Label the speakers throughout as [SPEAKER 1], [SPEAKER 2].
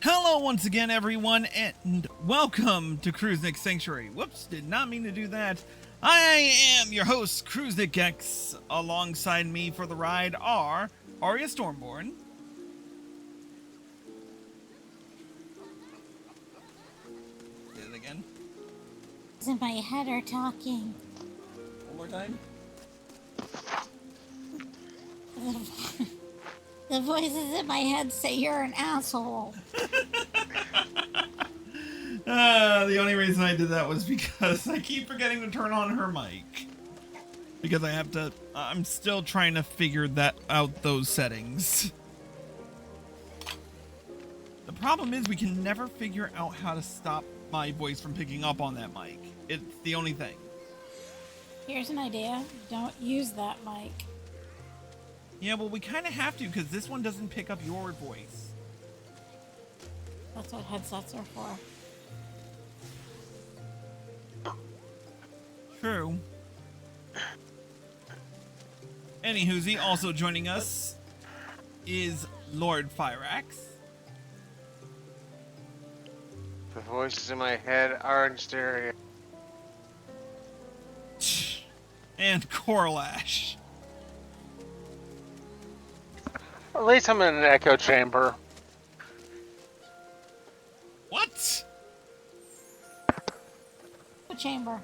[SPEAKER 1] Hello once again, everyone, and welcome to Cruisnick Sanctuary. Whoops, did not mean to do that. I am your host, Cruisnick X. Alongside me for the ride are Aria Stormborn. Say it again.
[SPEAKER 2] In my head are talking.
[SPEAKER 1] One more time.
[SPEAKER 2] The voices in my head say you're an asshole.
[SPEAKER 1] The only reason I did that was because I keep forgetting to turn on her mic. Because I'm still trying to figure out those settings. The problem is we can never figure out how to stop my voice from picking up on that mic. It's the only thing.
[SPEAKER 2] Here's an idea. Don't use that mic.
[SPEAKER 1] Yeah, well, we kind of have to because this one doesn't pick up your voice.
[SPEAKER 2] That's what headsets are for.
[SPEAKER 1] True. Anywhoosie, also joining us is Lord Fyrax.
[SPEAKER 3] The voices in my head are in stereo.
[SPEAKER 1] And Corlash.
[SPEAKER 3] At least I'm in an echo chamber.
[SPEAKER 1] What?
[SPEAKER 2] The chamber.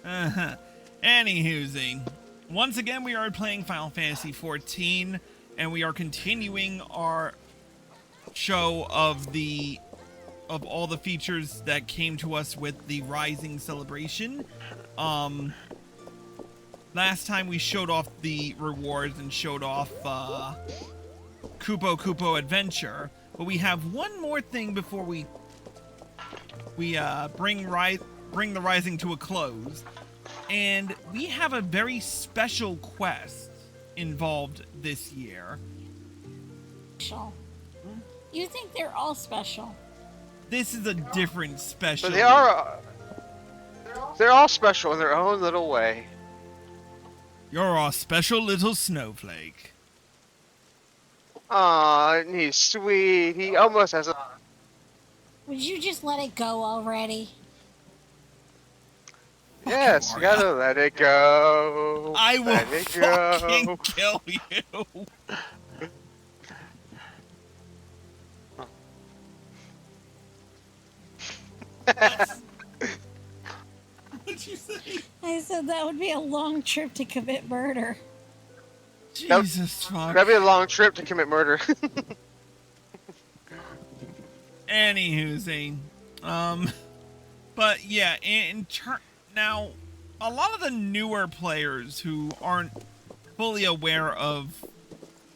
[SPEAKER 1] Uh-huh. Anywhoosie. Once again, we are playing Final Fantasy XIV, and we are continuing our show of all the features that came to us with the Rising celebration. Last time we showed off the rewards and showed off Kupo Adventure, but we have one more thing before we bring the Rising to a close. And we have a very special quest involved this year.
[SPEAKER 2] Special. You think they're all special?
[SPEAKER 1] This is a different special.
[SPEAKER 3] But they're all special in their own little way.
[SPEAKER 1] You're a special little snowflake.
[SPEAKER 3] Aw, he's sweet. He almost has a...
[SPEAKER 2] Would you just let it go already?
[SPEAKER 3] Yes, you gotta let it go.
[SPEAKER 1] I will
[SPEAKER 3] let it
[SPEAKER 1] fucking
[SPEAKER 3] go.
[SPEAKER 1] kill you. What'd you say?
[SPEAKER 2] I said that would be a long trip to commit murder.
[SPEAKER 1] Jesus fuck.
[SPEAKER 3] That'd be a long trip to commit murder.
[SPEAKER 1] Anywhoosie. But yeah, now, a lot of the newer players who aren't fully aware of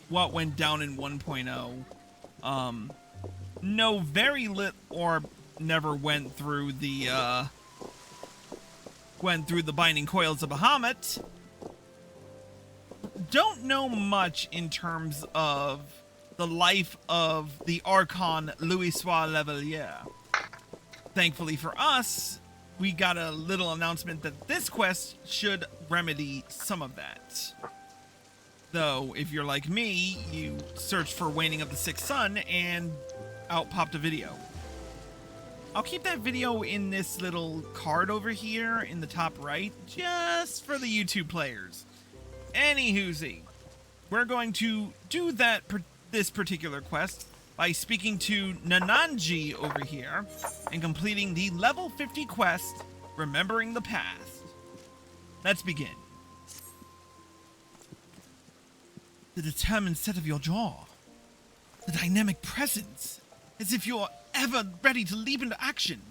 [SPEAKER 1] what went down in 1.0, know very little or never went through the Binding Coils of Bahamut. Don't know much in terms of the life of the Archon Louisoix Levelier. Thankfully for us, we got a little announcement that this quest should remedy some of that. Though, if you're like me, you searched for Waning of the Sixth Sun and out popped a video. I'll keep that video in this little card over here in the top right, just for the YouTube players. Anywhoosie, we're going to do this particular quest by speaking to Nananji over here and completing the level 50 quest, Remembering the Past. Let's begin. The determined set of your jaw, the dynamic presence, as if you're ever ready to leap into action.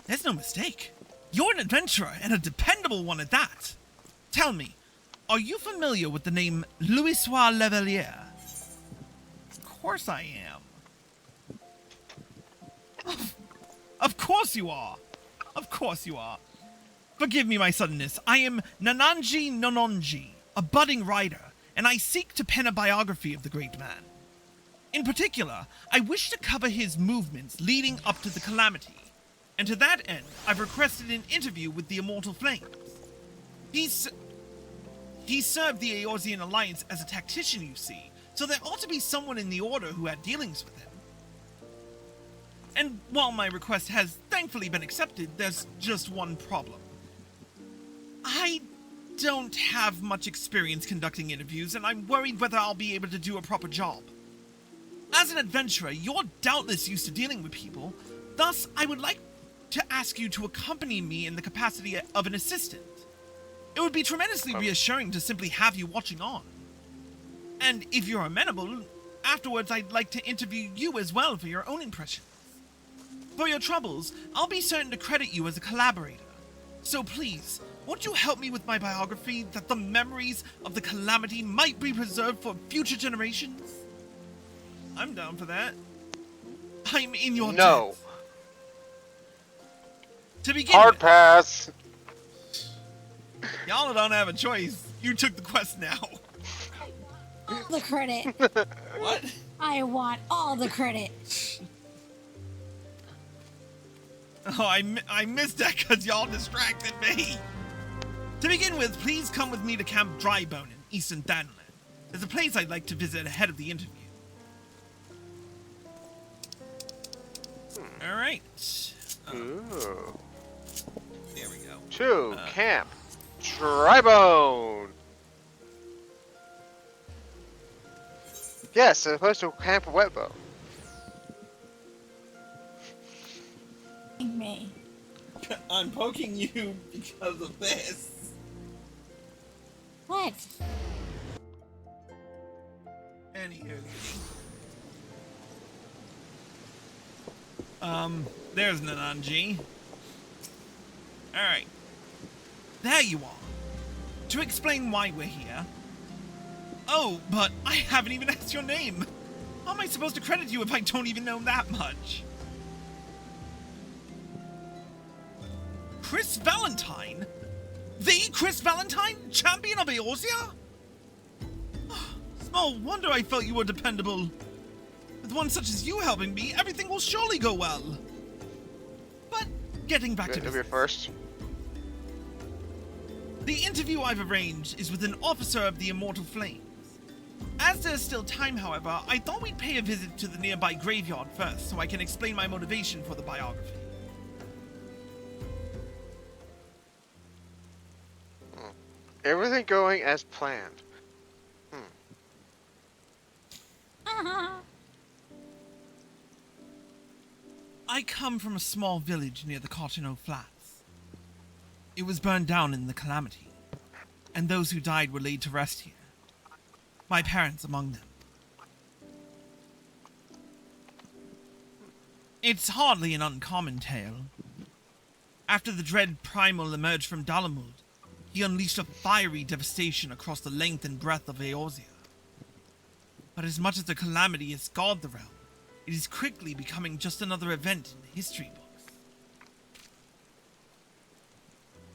[SPEAKER 1] There's no mistake. You're an adventurer, and a dependable one at that. Tell me, are you familiar with the name Louisoix Levelier? Of course I am. Of course you are. Of course you are. Forgive me my suddenness. I am Nananji Nononji, a budding writer, and I seek to pen a biography of the great man. In particular, I wish to cover his movements leading up to the Calamity, and to that end, I've requested an interview with the Immortal Flames. He served the Eorzean Alliance as a tactician, you see, so there ought to be someone in the Order who had dealings with him. And while my request has thankfully been accepted, there's just one problem. I don't have much experience conducting interviews, and I'm worried whether I'll be able to do a proper job. As an adventurer, you're doubtless used to dealing with people, thus I would like to ask you to accompany me in the capacity of an assistant. It would be tremendously reassuring to simply have you watching on. And if you're amenable, afterwards I'd like to interview you as well for your own impressions. For your troubles, I'll be certain to credit you as a collaborator. So please, won't you help me with my biography that the memories of the Calamity might be preserved for future generations? I'm down for that. I'm in your
[SPEAKER 3] No.
[SPEAKER 1] debt. To begin
[SPEAKER 3] Hard
[SPEAKER 1] with,
[SPEAKER 3] pass.
[SPEAKER 1] y'all don't have a choice. You took the quest now.
[SPEAKER 2] All the credit.
[SPEAKER 1] What?
[SPEAKER 2] I want all the credit.
[SPEAKER 1] Oh, I missed that because y'all distracted me. To begin with, please come with me to Camp Drybone in Eastern Danland. There's a place I'd like to visit ahead of the interview. All right.
[SPEAKER 3] Ooh.
[SPEAKER 1] There we go.
[SPEAKER 3] To Camp Drybone. Yes, as opposed to Camp Wetbow.
[SPEAKER 2] Me.
[SPEAKER 1] I'm poking you because of this.
[SPEAKER 2] What?
[SPEAKER 1] Anywho. There's Nananji. Alright. There you are. To explain why we're here. Oh, but I haven't even asked your name. How am I supposed to credit you if I don't even know that much? Chris Valentine? The Chris Valentine, champion of Eorzea? Small wonder I felt you were dependable. With one such as you helping me, everything will surely go well. But getting back to business.
[SPEAKER 3] First.
[SPEAKER 1] The interview I've arranged is with an officer of the Immortal Flames. As there's still time, however, I thought we'd pay a visit to the nearby graveyard first so I can explain my motivation for the biography.
[SPEAKER 3] Everything going as planned.
[SPEAKER 1] I come from a small village near the Cottonwood Flats. It was burned down in the Calamity, and those who died were laid to rest here. My parents among them. It's hardly an uncommon tale. After the dread Primal emerged from Dalamud, he unleashed a fiery devastation across the length and breadth of Eorzea. But as much as the Calamity has scarred the realm, it is quickly becoming just another event in the history books.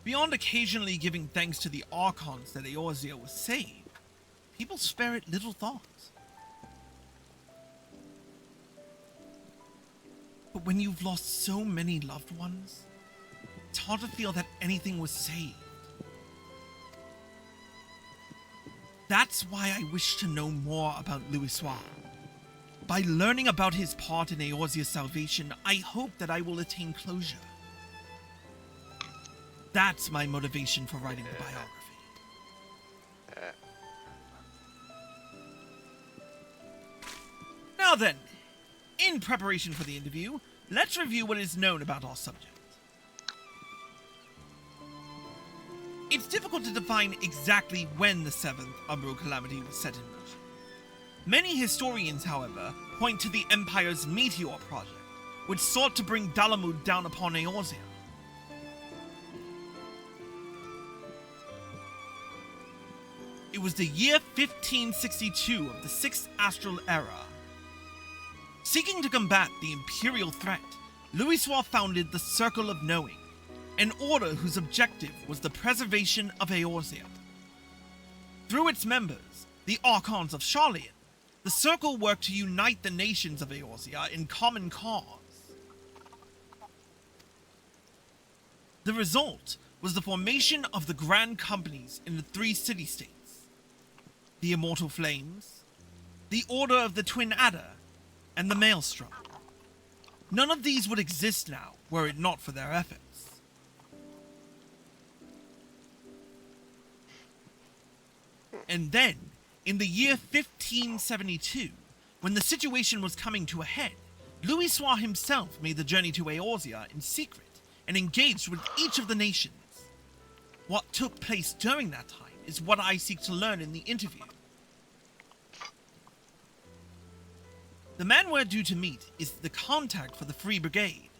[SPEAKER 1] Beyond occasionally giving thanks to the Archons that Eorzea was saved, people spare it little thought. But when you've lost so many loved ones, it's hard to feel that anything was saved. That's why I wish to know more about Louisoix. By learning about his part in Eorzea's salvation, I hope that I will attain closure. That's my motivation for writing the biography. Now then, in preparation for the interview, let's review what is known about our subject. It's difficult to define exactly when the 7th Umbral Calamity was set in motion. Many historians, however, point to the Empire's Meteor Project, which sought to bring Dalamud down upon Eorzea. It was the year 1562 of the 6th Astral Era. Seeking to combat the Imperial threat, Louisoix founded the Circle of Knowing, an order whose objective was the preservation of Eorzea. Through its members, the Archons of Sharlayan, the Circle worked to unite the nations of Eorzea in common cause. The result was the formation of the Grand Companies in the 3 city-states: the Immortal Flames, the Order of the Twin Adder, and the Maelstrom. None of these would exist now were it not for their efforts. And then, in the year 1572, when the situation was coming to a head, Louisoix himself made the journey to Eorzea in secret and engaged with each of the nations. What took place during that time is what I seek to learn in the interview. The man we're due to meet is the contact for the Free Brigade,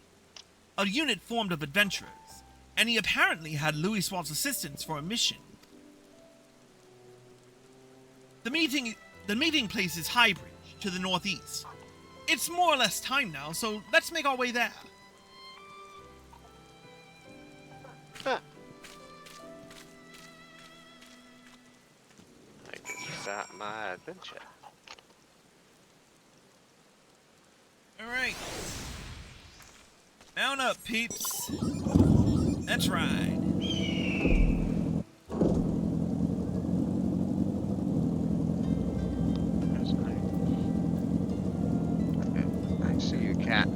[SPEAKER 1] a unit formed of adventurers, and he apparently had Louisoix's assistance for a mission. The meeting place is Highbridge, to the northeast. It's more or less time now, so let's make our way there.
[SPEAKER 3] Huh. I can start my adventure.
[SPEAKER 1] Alright. Mount up, peeps. Let's ride.
[SPEAKER 3] I see you, cat.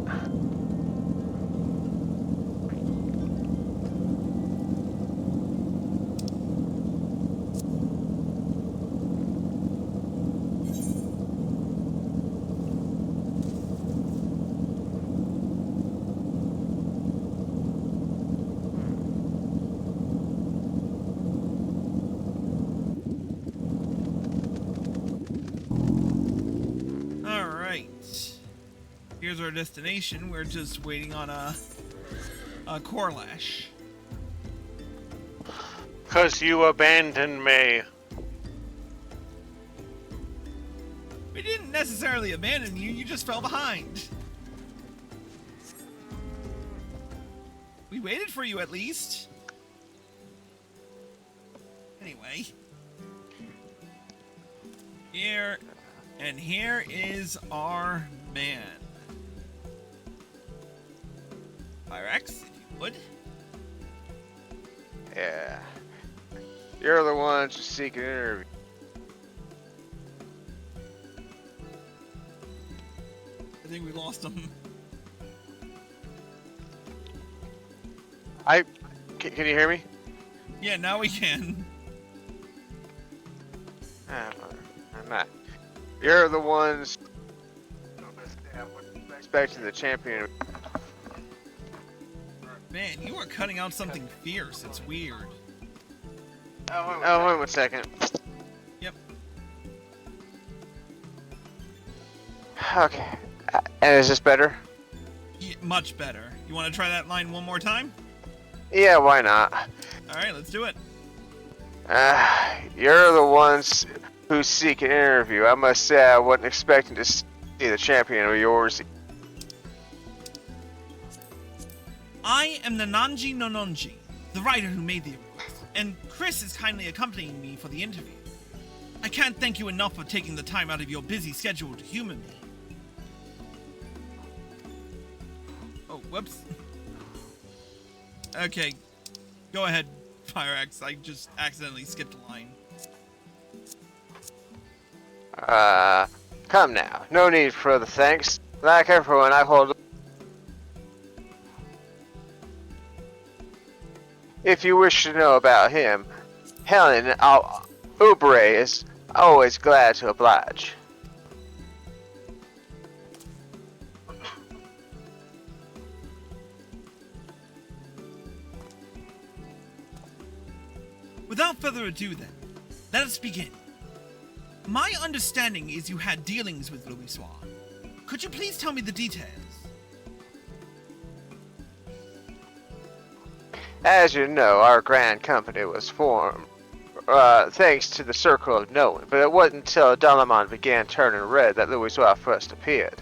[SPEAKER 1] Here's our destination. We're just waiting on a Corlash.
[SPEAKER 3] 'Cause you abandoned me.
[SPEAKER 1] We didn't necessarily abandon you, you just fell behind. We waited for you at least. Anyway. Here is our man. Pyrex, if you would.
[SPEAKER 3] Yeah. You're the ones who seek an interview.
[SPEAKER 1] I think we lost him.
[SPEAKER 3] Can you hear me?
[SPEAKER 1] Yeah, now we can.
[SPEAKER 3] I'm not. You're the ones expecting the champion.
[SPEAKER 1] Man, you are cutting out something fierce. It's weird.
[SPEAKER 3] Oh, wait 1 second.
[SPEAKER 1] Yep.
[SPEAKER 3] Okay. And is this better?
[SPEAKER 1] Yeah, much better. You want to try that line one more time?
[SPEAKER 3] Yeah, why not?
[SPEAKER 1] Alright, let's do it.
[SPEAKER 3] You're the ones who seek an interview. I must say I wasn't expecting to see the champion of Eorzea.
[SPEAKER 1] I am Nananji Nononji, the writer who made the awards, and Chris is kindly accompanying me for the interview. I can't thank you enough for taking the time out of your busy schedule to humor me. Oh, whoops. Okay, go ahead, Pyrex. I just accidentally skipped a line.
[SPEAKER 3] Come now. No need for the thanks. Like everyone, I hold. If you wish to know about him, Helen Ubre is always glad to oblige.
[SPEAKER 1] Without further ado then, let us begin. My understanding is you had dealings with Louisoix. Could you please tell me the details?
[SPEAKER 3] As you know, our grand company was formed thanks to the Circle of Knowing, but it wasn't until Dalamon began turning red that Louisoix first appeared.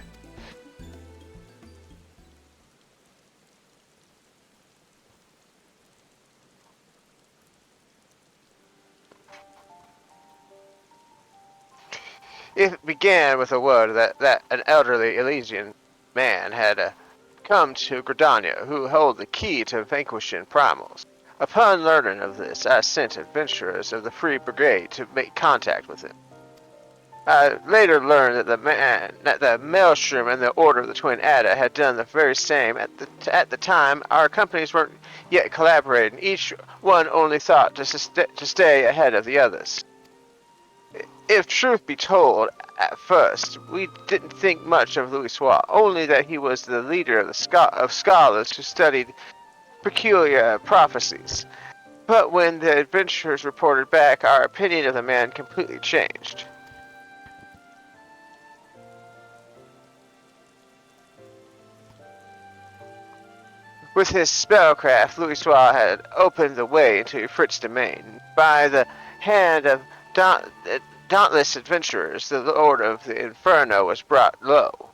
[SPEAKER 3] It began with a word that an elderly Elysian man had come to Gridania, who held the key to vanquishing primals. Upon learning of this, I sent adventurers of the Free Brigade to make contact with him. I later learned that the Maelstrom and the Order of the Twin Adda had done the very same. At the time, our companies weren't yet collaborating. Each one only thought to stay ahead of the others. If truth be told, at first, we didn't think much of Louisoix, only that he was the leader of scholars who studied peculiar prophecies. But when the adventurers reported back, our opinion of the man completely changed. With his spellcraft, Louisoix had opened the way into Fritz's domain. By the hand of dauntless adventurers, the Lord of the Inferno was brought low.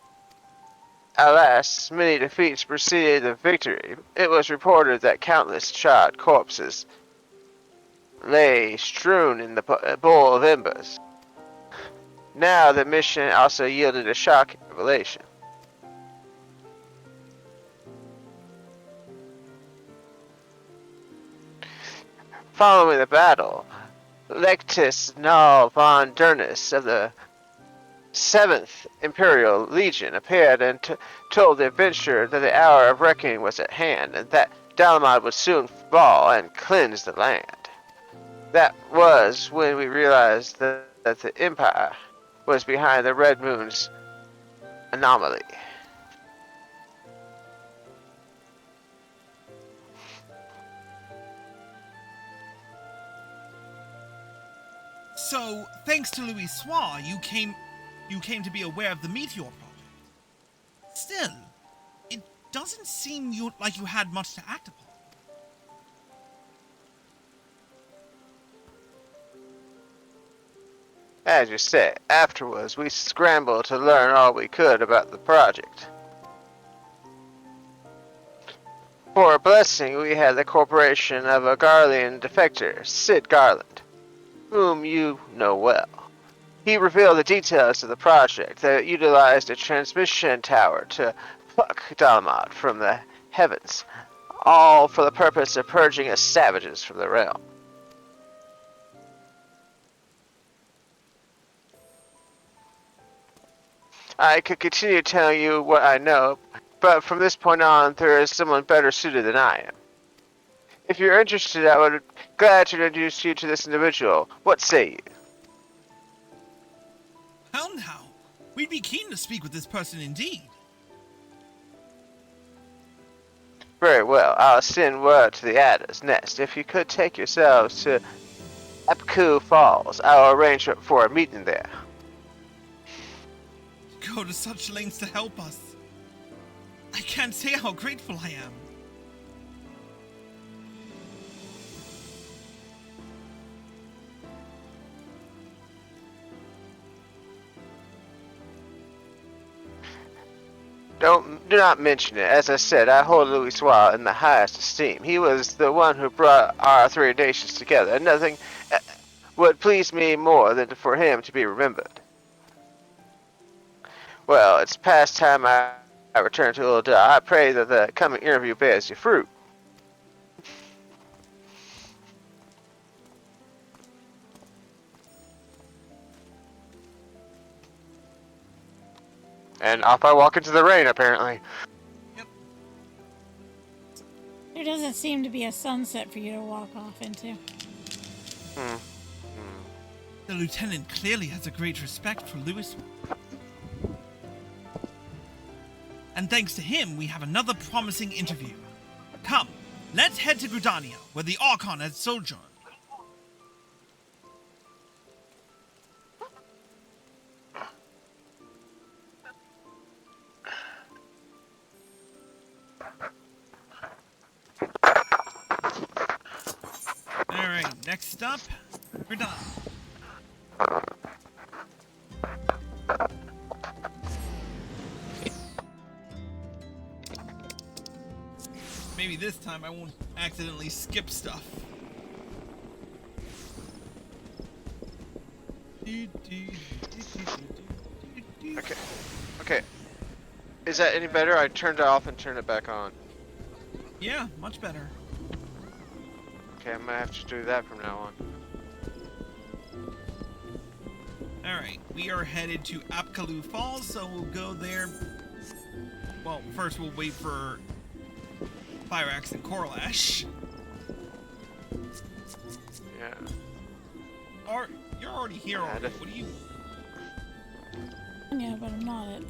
[SPEAKER 3] Alas, many defeats preceded the victory. It was reported that countless charred corpses lay strewn in the bowl of embers. Now the mission also yielded a shocking revelation. Following the battle, Lectus Null von Durnus of the 7th Imperial Legion appeared and told the adventurer that the hour of reckoning was at hand and that Dalamod would soon fall and cleanse the land. That was when we realized that the Empire was behind the Red Moon's anomaly.
[SPEAKER 1] So, thanks to Louisoix, you came to be aware of the Meteor project. Still, it doesn't seem like you had much to act upon.
[SPEAKER 3] As you say, afterwards we scrambled to learn all we could about the project. For a blessing, we had the corporation of a Garlean defector, Sid Garland, whom you know well. He revealed the details of the project that utilized a transmission tower to pluck Dalamod from the heavens, all for the purpose of purging us savages from the realm. I could continue telling you what I know, but from this point on, there is someone better suited than I am. If you're interested, I would be glad to introduce you to this individual. What say you?
[SPEAKER 1] Hell no. We'd be keen to speak with this person indeed.
[SPEAKER 3] Very well, I'll send word to the Adder's Nest. If you could take yourselves to Apku Falls, I'll arrange for a meeting there.
[SPEAKER 1] Go to such lengths to help us. I can't say how grateful I am.
[SPEAKER 3] Do not mention it. As I said, I hold Louisoix in the highest esteem. He was the one who brought our three nations together. Nothing would please me more than for him to be remembered. Well, it's past time I return to Ulda. I pray that the coming interview bears you fruit. And off I walk into the rain, apparently.
[SPEAKER 1] Yep.
[SPEAKER 2] There doesn't seem to be a sunset for you to walk off into.
[SPEAKER 1] The lieutenant clearly has a great respect for Louis. And thanks to him, we have another promising interview. Come, let's head to Gridania, where the Archon has sojourned. Alright, next up, Gridania. Maybe this time I won't accidentally skip stuff.
[SPEAKER 3] Okay. Is that any better? I turned it off and turned it back on.
[SPEAKER 1] Yeah, much better.
[SPEAKER 3] Okay, I'm gonna have to do that from now on.
[SPEAKER 1] Alright, we are headed to Apkaloo Falls, so we'll go there. Well, first we'll wait for Fyrax and Corlash.
[SPEAKER 3] Yeah.
[SPEAKER 1] You're already here already. What do you...
[SPEAKER 2] Yeah, but I'm not it.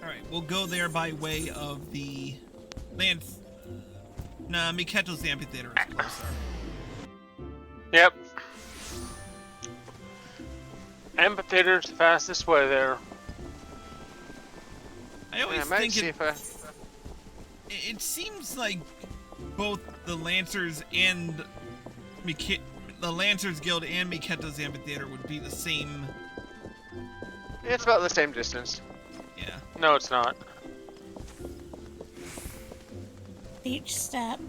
[SPEAKER 1] Alright, we'll go there by way of the... Lance... Nah, Miketo's the amphitheater is closer.
[SPEAKER 4] Yep. Amphitheater's the fastest way there.
[SPEAKER 1] I always
[SPEAKER 3] might
[SPEAKER 1] think
[SPEAKER 3] see if I...
[SPEAKER 1] it seems like both the Lancers and the Lancers Guild and Miketo's amphitheater would be the same.
[SPEAKER 3] It's about the same distance.
[SPEAKER 1] Yeah.
[SPEAKER 4] No, it's not.
[SPEAKER 2] Each step.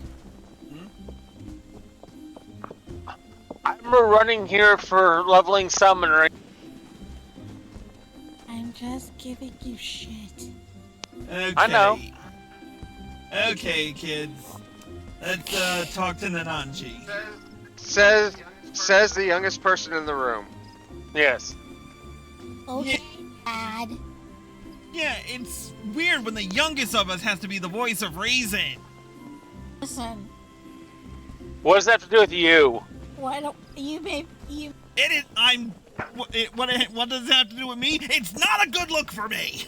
[SPEAKER 4] I'm running here for leveling summoner.
[SPEAKER 2] I'm just giving you shit.
[SPEAKER 1] Okay.
[SPEAKER 4] I know.
[SPEAKER 1] Okay, kids. Let's talk to Nananji.
[SPEAKER 3] Says the youngest person in the room.
[SPEAKER 4] Yes.
[SPEAKER 2] Okay, Dad.
[SPEAKER 1] Yeah, it's weird when the youngest of us has to be the voice of reason.
[SPEAKER 2] Listen,
[SPEAKER 4] What does that have to do with you?
[SPEAKER 2] why don't you you...
[SPEAKER 1] It is. What does it have to do with me? It's not a good look for me.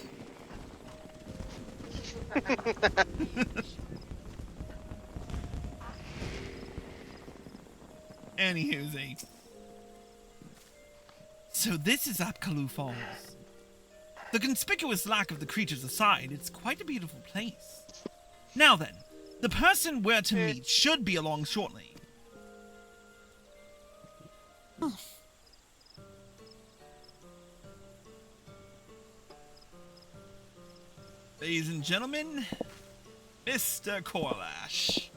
[SPEAKER 1] Anywho, so this is Apkaloo Falls. The conspicuous lack of the creatures aside, it's quite a beautiful place. Now then, the person we're to meet should be along shortly. Ladies and gentlemen, Mr. Corlash.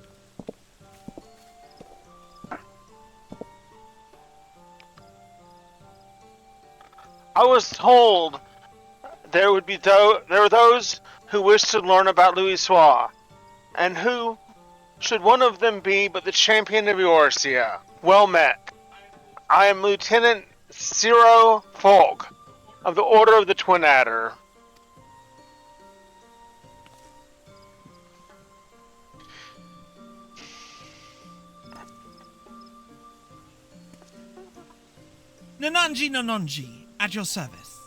[SPEAKER 4] I was told there were those who wished to learn about Louisoix, and who should one of them be but the champion of Eorzea? Well met. I am Lieutenant Ciro Falk of the Order of the Twin Adder.
[SPEAKER 1] Nananji, at your service.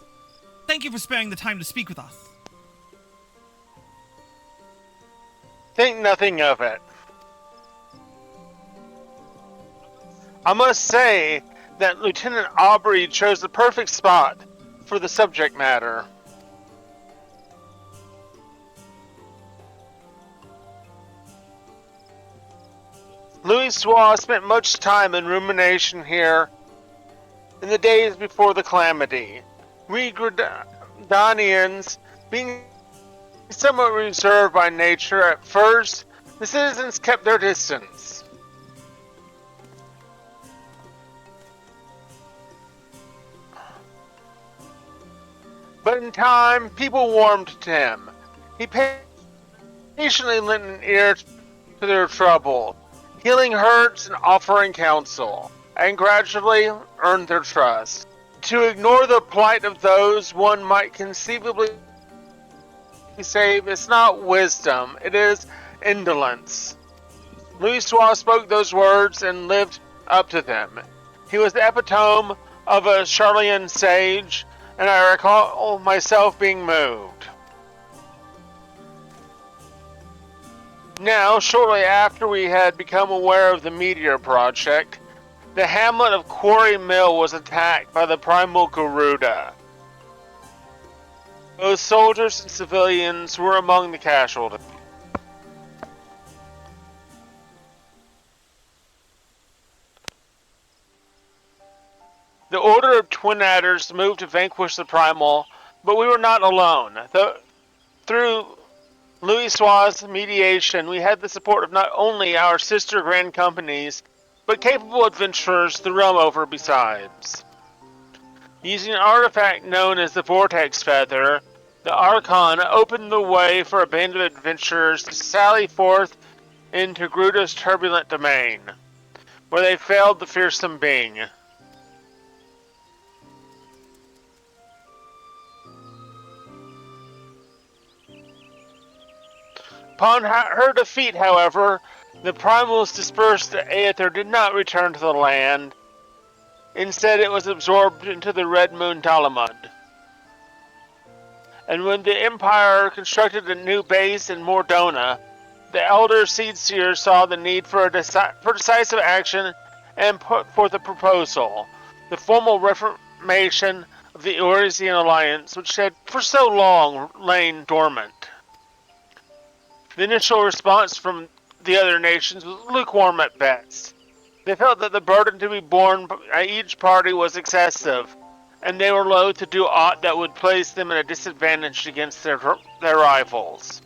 [SPEAKER 1] Thank you for sparing the time to speak with us.
[SPEAKER 4] Think nothing of it. I must say that Lieutenant Aubrey chose the perfect spot for the subject matter. Louisoix spent much time in rumination here in the days before the Calamity. We Gridanians, being somewhat reserved by nature at first, the citizens kept their distance. But in time, people warmed to him. He patiently lent an ear to their trouble, healing hurts and offering counsel, and gradually earned their trust. To ignore the plight of those one might conceivably save is not wisdom, it is indolence. Louisoix spoke those words and lived up to them. He was the epitome of a Charlean sage, and I recall myself being moved. Now, shortly after we had become aware of the Meteor Project, the hamlet of Quarry Mill was attacked by the Primal Garuda. Both soldiers and civilians were among the casualties. The Order of Twin Adders moved to vanquish the Primal, but we were not alone. Through Louisoix's mediation, we had the support of not only our sister grand companies, but capable adventurers the realm over besides. Using an artifact known as the Vortex Feather, the Archon opened the way for a band of adventurers to sally forth into Gruda's turbulent domain, where they failed the fearsome being. Upon her defeat, however, the primals dispersed the Aether did not return to the land. Instead, it was absorbed into the Red Moon Talamud. And when the Empire constructed a new base in Mordona, the Elder Seedseer saw the need for decisive action and put forth a proposal, the formal reformation of the Eorzean Alliance, which had for so long lain dormant. The initial response from the other nations was lukewarm at best. They felt that the burden to be borne by each party was excessive, and they were loath to do aught that would place them at a disadvantage against their rivals.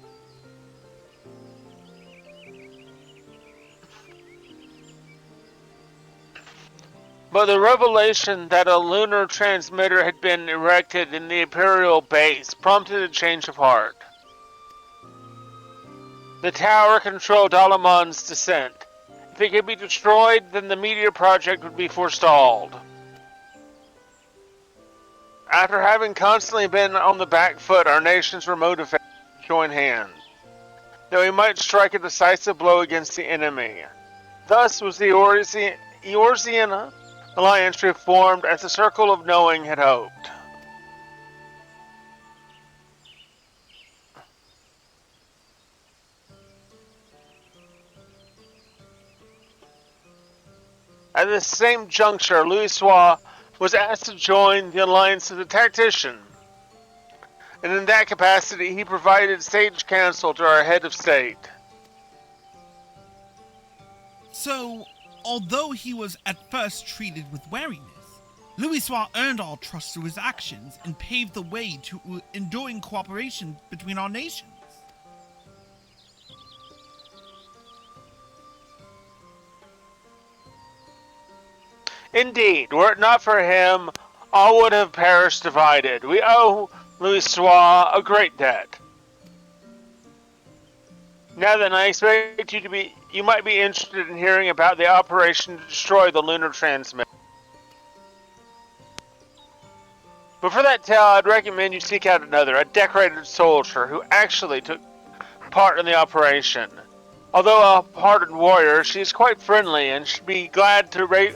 [SPEAKER 4] But the revelation that a lunar transmitter had been erected in the Imperial base prompted a change of heart. The tower controlled Alamon's descent. If it could be destroyed, then the meteor project would be forestalled. After having constantly been on the back foot, our nations were motivated to join hands, that we might strike a decisive blow against the enemy. Thus was the Eorzean Alliance reformed as the Circle of Knowing had hoped. At the same juncture, Louisoix was asked to join the Alliance as a tactician, and in that capacity he provided sage counsel to our head of state.
[SPEAKER 1] So, although he was at first treated with wariness, Louisoix earned our trust through his actions and paved the way to enduring cooperation between our nations.
[SPEAKER 4] Indeed, were it not for him, all would have perished divided. We owe Louisoix a great debt. Now then, I expect you might be interested in hearing about the operation to destroy the lunar transmitter. But for that tale, I'd recommend you seek out another, a decorated soldier who actually took part in the operation. Although a hardened warrior, she is quite friendly and should be glad to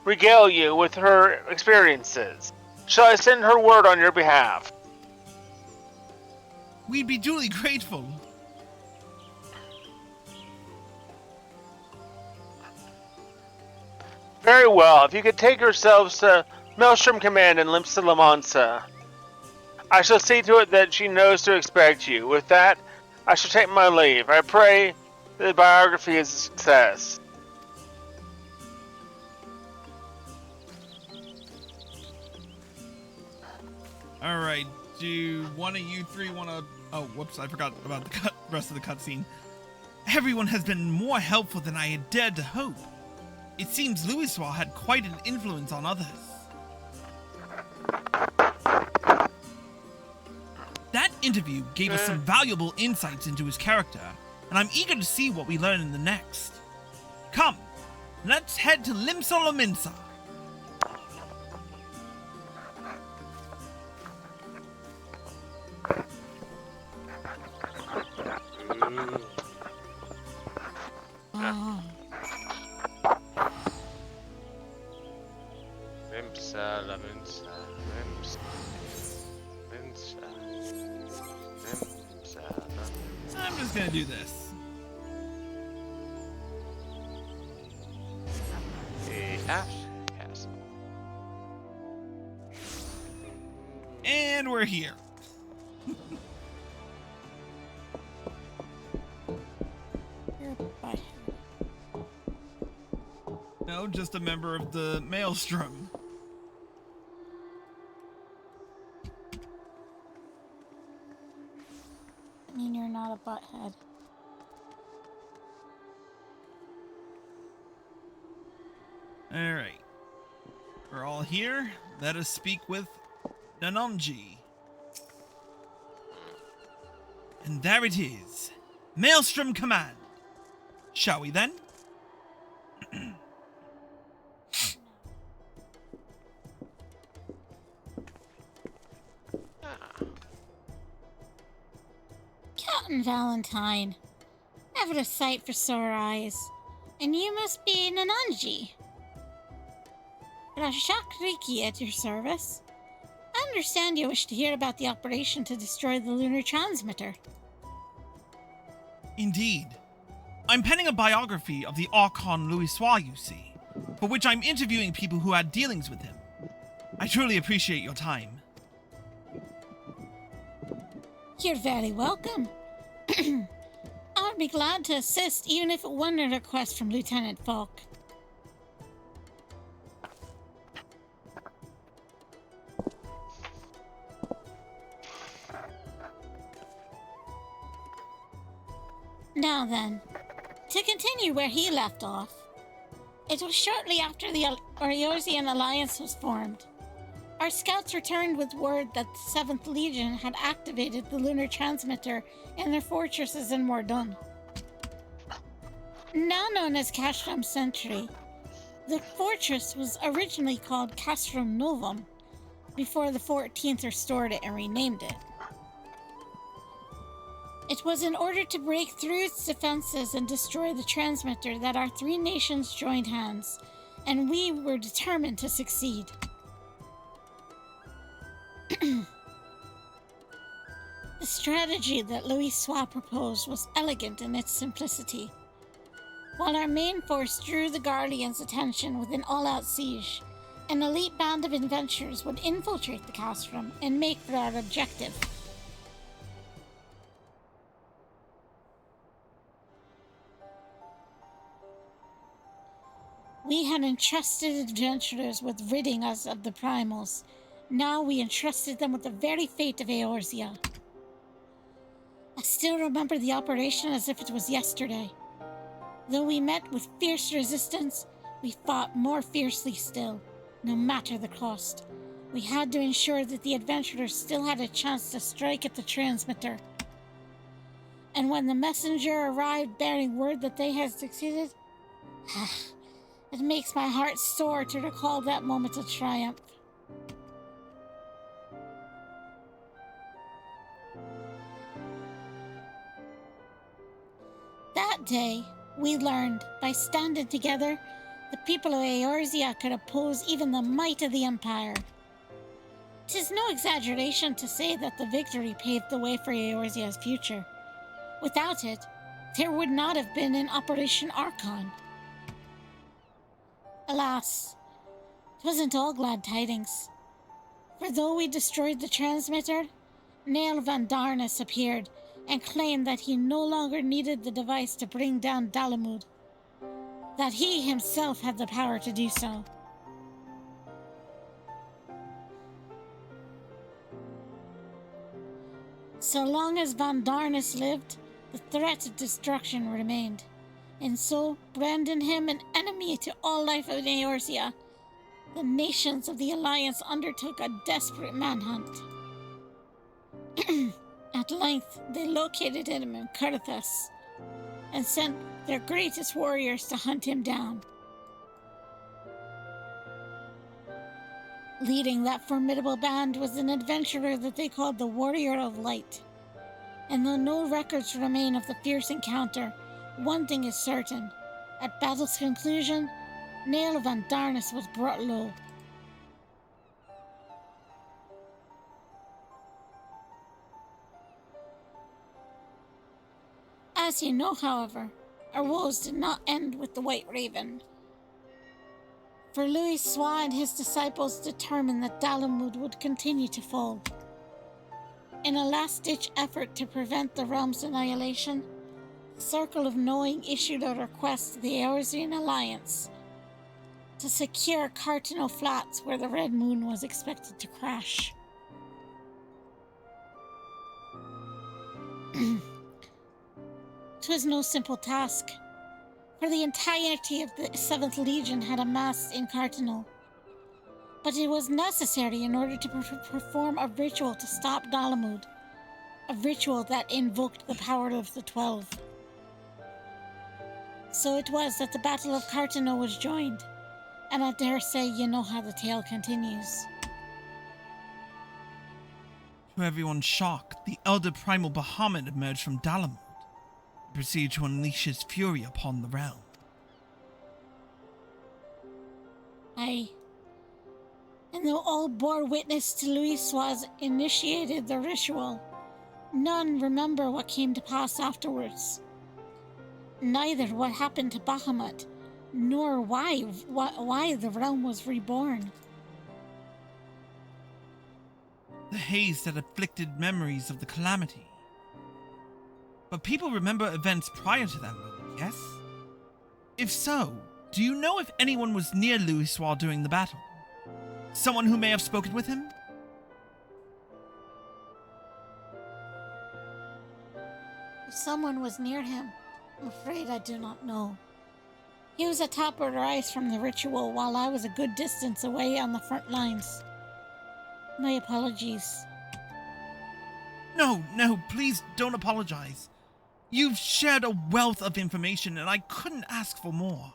[SPEAKER 4] regale you with her experiences. Shall I send her word on your behalf?
[SPEAKER 1] We'd be duly grateful.
[SPEAKER 4] Very well. If you could take yourselves to Maelstrom Command in Limsa Lamansa, I shall see to it that she knows to expect you. With that, I shall take my leave. I pray that the biography is a success.
[SPEAKER 1] Alright, do one of you three want to... Oh, whoops, I forgot about the rest of the cutscene. Everyone has been more helpful than I had dared to hope. It seems Louisoix had quite an influence on others. That interview gave us some valuable insights into his character, and I'm eager to see what we learn in the next. Come, let's head to Limsa Lominsa. I'm just gonna do this.
[SPEAKER 3] Castle.
[SPEAKER 1] And we're here.
[SPEAKER 2] You're a butthead.
[SPEAKER 1] No, just a member of the Maelstrom.
[SPEAKER 2] I mean, you're not a butthead.
[SPEAKER 1] Alright. We're all here. Let us speak with Nanonji. And there it is. Maelstrom Command. Shall we then?
[SPEAKER 2] Captain Valentine, marvelous sight for sore eyes. And you must be Nananji. Rashak Riki at your service. I understand you wish to hear about the operation to destroy the lunar transmitter.
[SPEAKER 1] Indeed. I'm penning a biography of the Archon Louisoix, you see, for which I'm interviewing people who had dealings with him. I truly appreciate your time.
[SPEAKER 2] You're very welcome. I would be glad to assist, even if it wasn't a request from Lieutenant Falk. Now then, to continue where he left off, it was shortly after the Eorzean Alliance was formed. Our scouts returned with word that the 7th Legion had activated the lunar transmitter in their fortresses in Mordun. Now known as Castrum Sentry, the fortress was originally called Castrum Novum, before the 14th restored it and renamed it. It was in order to break through its defenses and destroy the transmitter that our 3 nations joined hands, and we were determined to succeed. The strategy that Louisoix proposed was elegant in its simplicity. While our main force drew the Guardians' attention with an all-out siege, an elite band of adventurers would infiltrate the castrum and make for our objective. We had entrusted adventurers with ridding us of the primals. Now we entrusted them with the very fate of Eorzea. I still remember the operation as if it was yesterday. Though we met with fierce resistance, we fought more fiercely still, no matter the cost. We had to ensure that the adventurers still had a chance to strike at the transmitter. And when the messenger arrived bearing word that they had succeeded, it makes my heart sore to recall that moment of triumph. That day, we learned, by standing together, the people of Eorzea could oppose even the might of the Empire. 'Tis no exaggeration to say that the victory paved the way for Eorzea's future. Without it, there would not have been an Operation Archon. Alas, it wasn't all glad tidings. For though we destroyed the transmitter, Nail Van Darnus appeared and claimed that he no longer needed the device to bring down Dalamud, that he himself had the power to do so. So long as Van Darnus lived, the threat of destruction remained, and so, branding him an enemy to all life in Eorzea, the nations of the Alliance undertook a desperate manhunt. At length, they located him in Kurthus and sent their greatest warriors to hunt him down. Leading that formidable band was an adventurer that they called the Warrior of Light. And though no records remain of the fierce encounter, one thing is certain. At battle's conclusion, Nail Van Darnus was brought low. As you know, however, our woes did not end with the White Raven. For Louisoix and his disciples determined that Dalamud would continue to fall. In a last-ditch effort to prevent the realm's annihilation, the Circle of Knowing issued a request to the Eorzean Alliance to secure Cardinal Flats where the Red Moon was expected to crash. It was no simple task, for the entirety of the 7th Legion had amassed in Cardinal. But it was necessary in order to perform a ritual to stop Dalamud, a ritual that invoked the power of the 12. So it was that the Battle of Cardinal was joined, and I dare say you know how the tale continues.
[SPEAKER 1] To everyone's shock, the Elder Primal Bahamut emerged from Dalamud. proceeded to unleash his fury upon the realm.
[SPEAKER 2] And though all bore witness to Louisoix initiated the ritual, none remember what came to pass afterwards. Neither what happened to Bahamut, nor why the realm was reborn.
[SPEAKER 1] The haze that afflicted memories of the Calamity. But people remember events prior to that moment, yes? If so, do you know if anyone was near Louisoix during the battle? Someone who may have spoken with him?
[SPEAKER 2] If someone was near him, I'm afraid I do not know. He was atop our eyes from the ritual while I was a good distance away on the front lines. My apologies.
[SPEAKER 1] No, please don't apologize. You've shared a wealth of information and I couldn't ask for more.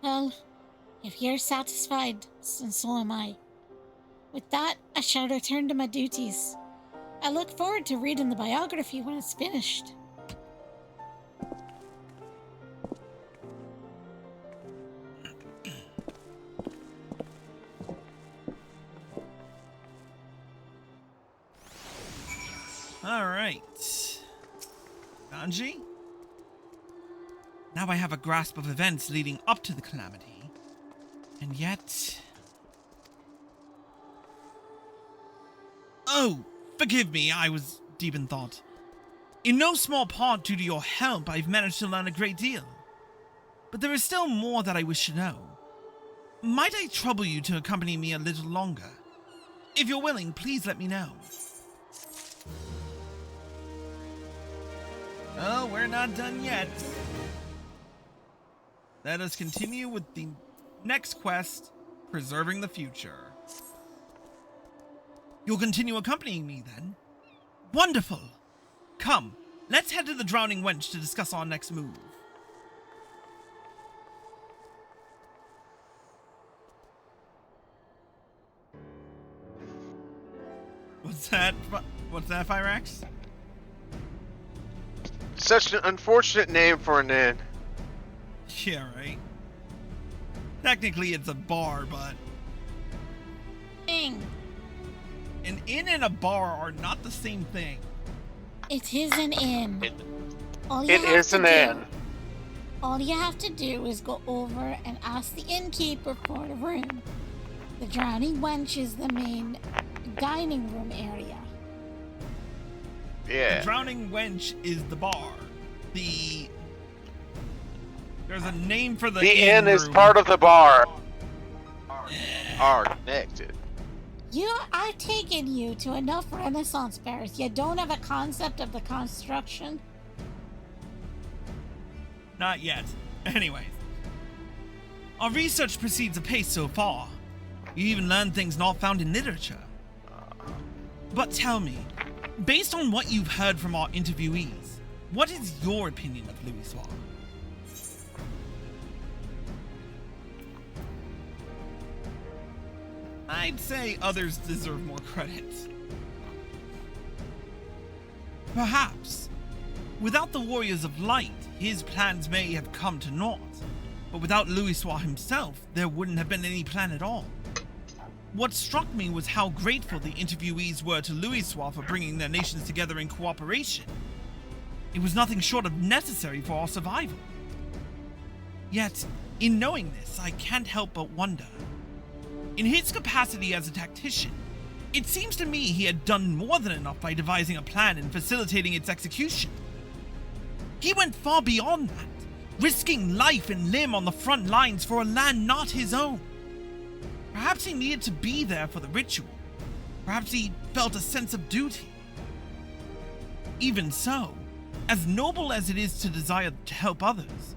[SPEAKER 2] Well, if you're satisfied, then so am I. With that, I shall return to my duties. I look forward to reading the biography when it's finished.
[SPEAKER 1] Alright. Ganji? Now I have a grasp of events leading up to the Calamity. And yet... Oh, forgive me, I was deep in thought. In no small part due to your help, I've managed to learn a great deal. But there is still more that I wish to know. Might I trouble you to accompany me a little longer? If you're willing, please let me know. Oh, we're not done yet. Let us continue with the next quest, Preserving the Future. You'll continue accompanying me, then? Wonderful! Come, let's head to the Drowning Wench to discuss our next move. What's that, Fyrax?
[SPEAKER 3] Such an unfortunate name for an inn.
[SPEAKER 1] Yeah, right. Technically, it's a bar, but...
[SPEAKER 2] Dang.
[SPEAKER 1] An inn and a bar are not the same thing.
[SPEAKER 2] It is an inn.
[SPEAKER 4] It
[SPEAKER 2] All
[SPEAKER 4] is an inn.
[SPEAKER 2] All you have to do is go over and ask the innkeeper for a room. The Drowning Wench is the main dining room area.
[SPEAKER 3] Yeah.
[SPEAKER 1] The Drowning Wench is the bar. There's a name for the
[SPEAKER 4] inn is
[SPEAKER 1] room.
[SPEAKER 4] part of the bar.
[SPEAKER 3] Are connected.
[SPEAKER 2] I've taken you to enough Renaissance fairs. You don't have a concept of the construction?
[SPEAKER 1] Not yet. Anyways. Our research proceeds apace so far. You even learn things not found in literature. But tell me, based on what you've heard from our interviewees, what is your opinion of Louisoix? I'd say others deserve more credit. Perhaps. Without the Warriors of Light, his plans may have come to naught. But without Louisoix himself, there wouldn't have been any plan at all. What struck me was how grateful the interviewees were to Louisoix for bringing their nations together in cooperation. It was nothing short of necessary for our survival. Yet, in knowing this, I can't help but wonder. In his capacity as a tactician, it seems to me he had done more than enough by devising a plan and facilitating its execution. He went far beyond that, risking life and limb on the front lines for a land not his own. Perhaps he needed to be there for the ritual. Perhaps he felt a sense of duty. Even so, as noble as it is to desire to help others,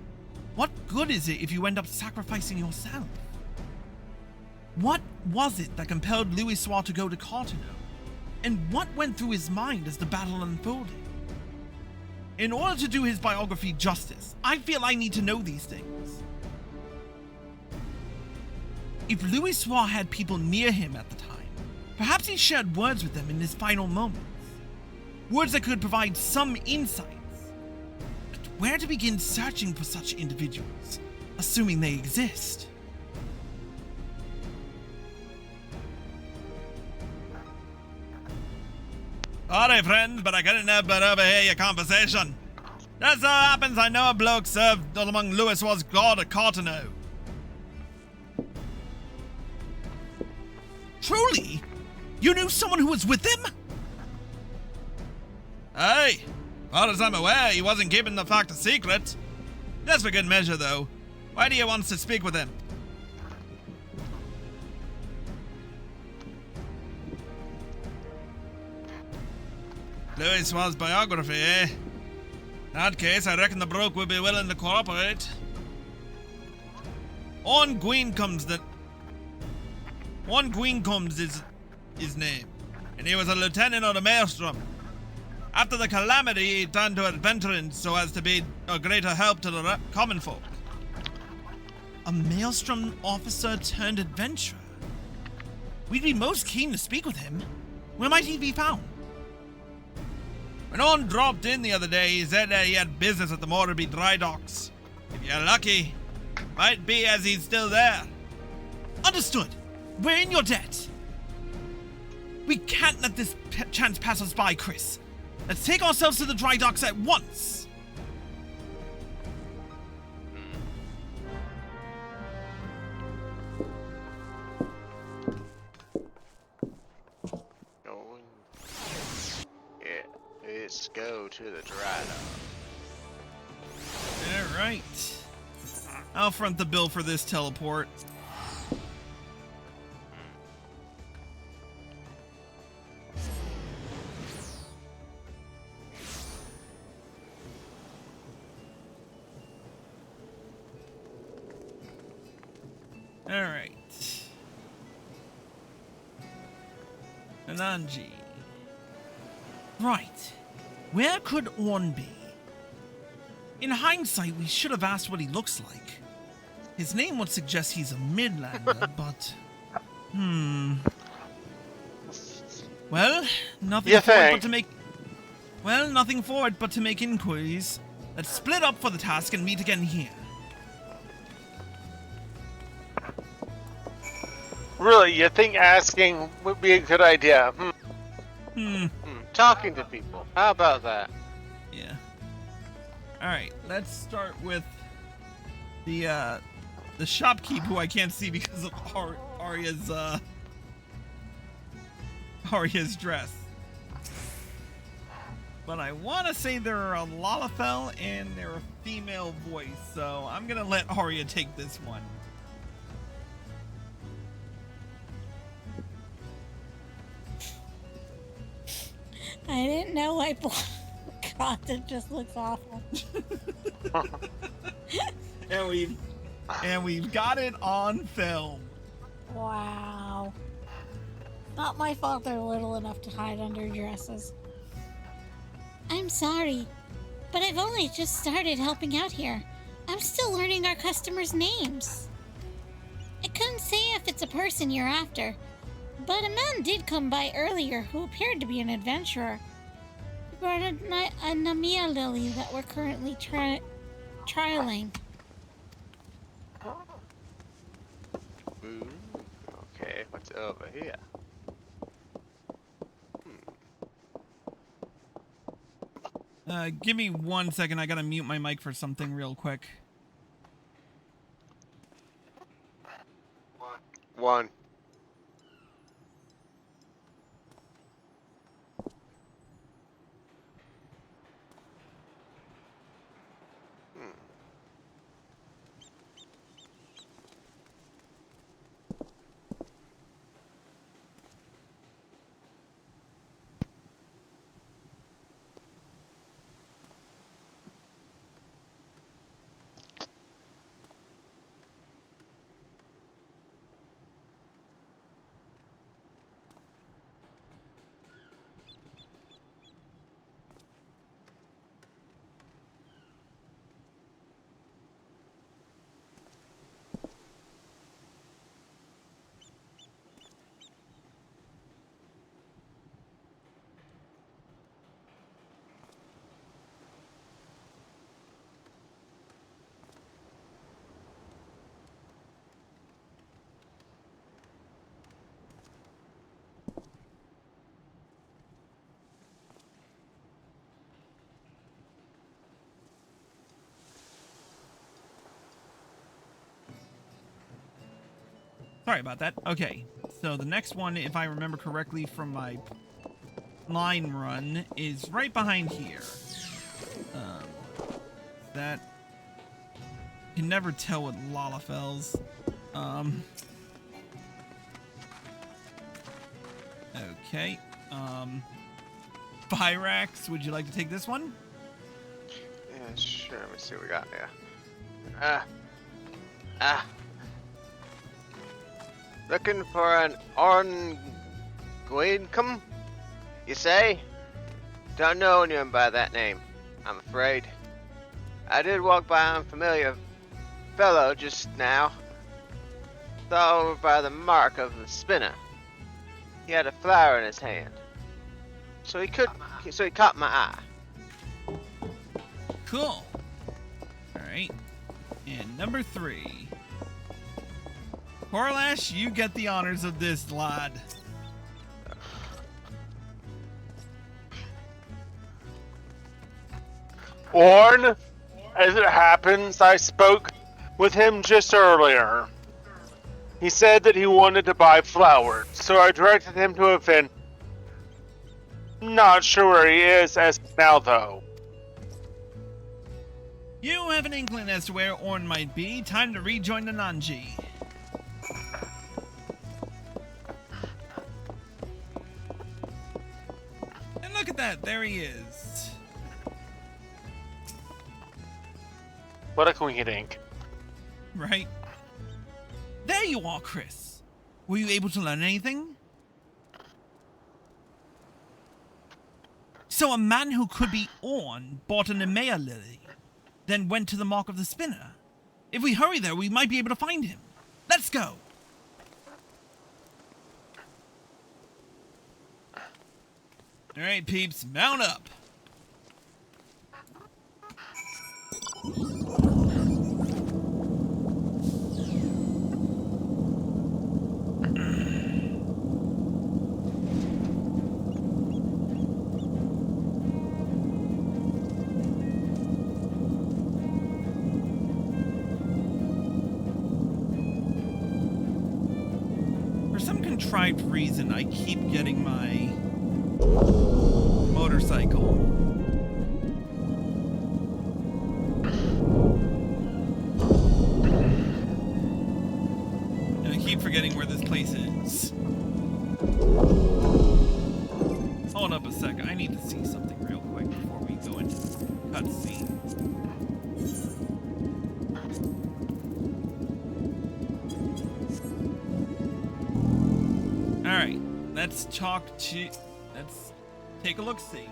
[SPEAKER 1] what good is it if you end up sacrificing yourself? What was it that compelled Louisoix to go to Cartano? And what went through his mind as the battle unfolded? In order to do his biography justice, I feel I need to know these things. If Louisoix had people near him at the time, perhaps he shared words with them in his final moments. Words that could provide some insights. But where to begin searching for such individuals, assuming they exist? Alright, friends, but I couldn't help but overhear your conversation. Just so happens I know a bloke served among Louis's god at Cartano. Truly? You knew someone who was with him? Hey, far as I'm aware, he wasn't keeping the fact a secret. Just for good measure, though. Why do you want to speak with him? Louis's biography, eh? In that case, I reckon the bloke would be willing to cooperate. On Gwyncomb's is his name, and he was a lieutenant of the Maelstrom. After the Calamity, he turned to adventuring so as to be a greater help to the common folk. A Maelstrom officer turned adventurer? We'd be most keen to speak with him. Where might he be found? When On dropped in the other day, he said that he had business at the Motorby dry docks. If you're lucky, might be as he's still there. Understood. We're in your debt. We can't let this chance pass us by, Chris. Let's take ourselves to the dry docks at once.
[SPEAKER 3] Let's go to the dry dock.
[SPEAKER 1] Alright. I'll front the bill for this teleport. Alright. Ananji. Right. Where could Orn be? In hindsight, we should have asked what he looks like. His name would suggest he's a Midlander, but... Well, nothing for it but to make... Well, nothing for it but to make inquiries. Let's split up for the task and meet again here.
[SPEAKER 4] Really, you think asking would be a good idea?
[SPEAKER 3] Talking to people. How about that?
[SPEAKER 1] Yeah. Alright, let's start with the shopkeep, who I can't see because of Arya's dress. But I want to say they're a Lalafell and they're a female voice, so I'm gonna let Arya take this one.
[SPEAKER 2] I didn't know I bought. God, that just looks awful.
[SPEAKER 1] and we've got it on film.
[SPEAKER 2] Wow. Not my fault they're little enough to hide under dresses. I'm sorry, but I've only just started helping out here. I'm still learning our customers' names. I couldn't say if it's a person you're after, but a man did come by earlier who appeared to be an adventurer. He brought a Namia lily that we're currently trialing.
[SPEAKER 3] Ooh, okay, what's over here?
[SPEAKER 1] Give me 1 second. I gotta mute my mic for something real quick.
[SPEAKER 3] One.
[SPEAKER 1] Sorry about that. Okay, so the next one, if I remember correctly from my line run, is right behind here. That can never tell with Lalafels. Okay. Pyrax, would you like to take this one?
[SPEAKER 3] Yeah, sure. Let me see what we got here. Ah. Looking for an Ornguincum, you say? Don't know anyone by that name, I'm afraid. I did walk by an unfamiliar fellow just now. Saw over by the mark of the spinner. He had a flower in his hand. So he caught my eye.
[SPEAKER 1] Cool. Alright. And number 3. Corlash, you get the honors of this, lad.
[SPEAKER 4] Orn, as it happens, I spoke with him just earlier. He said that he wanted to buy flowers, so I directed him to a vendor. Not sure where he is as of now, though.
[SPEAKER 1] You have an inkling as to where Orn might be. Time to rejoin the Nanji. And look at that, there he is.
[SPEAKER 4] What a coincidence.
[SPEAKER 1] Right? There you are, Chris. Were you able to learn anything? So a man who could be Orn bought a Nemea lily, then went to the mark of the spinner. If we hurry there, we might be able to find him. Let's go. All right, peeps, mount up. For some contrived reason, I keep getting my motorcycle. And I keep forgetting where this place is. Hold up a sec, I need to see something real quick before we go into cutscene. Alright, let's take a look-see.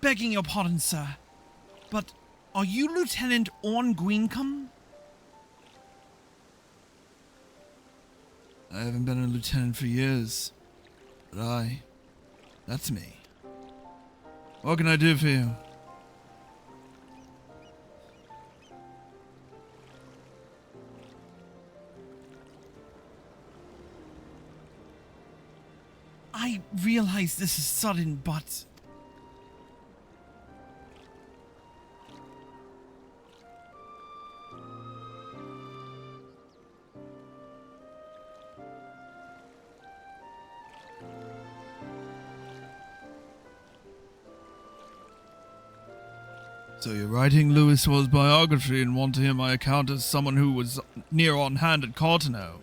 [SPEAKER 1] Begging your pardon, sir, but are you Lieutenant Ornguincum? I haven't been a lieutenant for years, but that's me. What can I do for you? I realize this is sudden, but... So you're writing Louis Wall's biography and want to hear my account as someone who was near on hand at Cartano.